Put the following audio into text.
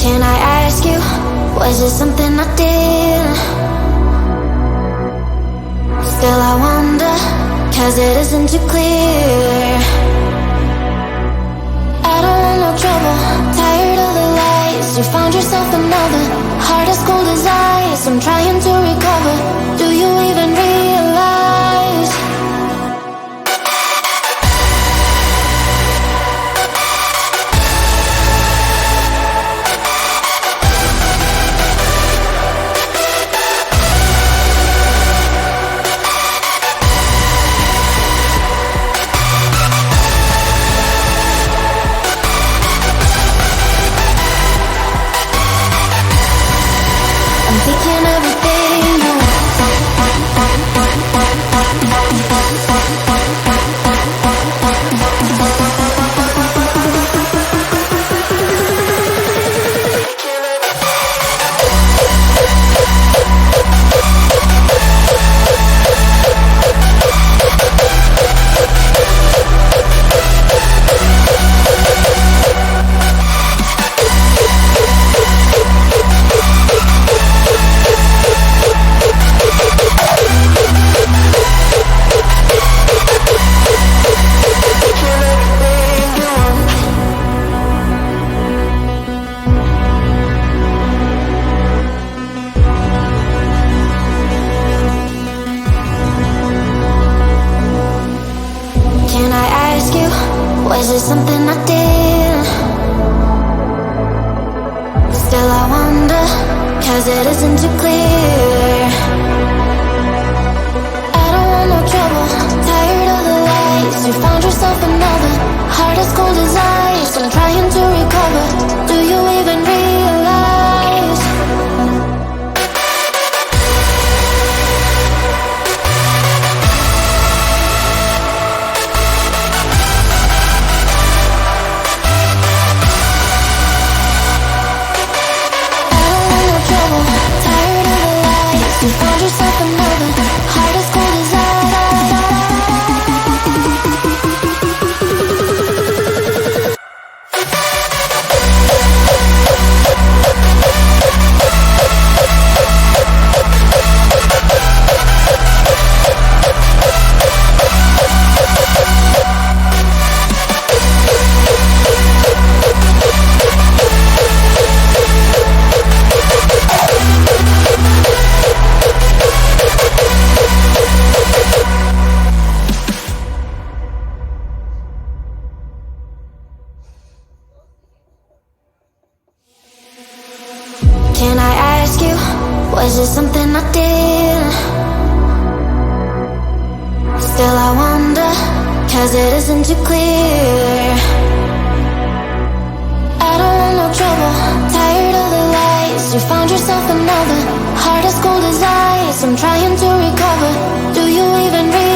Can I ask you, was it something I did? Still I wonder, cause it isn't too clear. I don't want no trouble, tired of the lies. You found yourself another, heart as cold as ice. I'm trying to recover, do you even realize? I'm thinking everything you Can I ask you, was it something I did? Still I wonder, cause it isn't too clear. I don't want no trouble, tired of the lies. You found yourself another, heart as cold as ice. I'm trying to recover, do you even realize? You found yourself another, heart as cold as Can I ask you, was it something I did? Still I wonder, cause it isn't too clear. I don't want no trouble, tired of the lies. You found yourself another, heart as cold as ice. I'm trying to recover, do you even realize?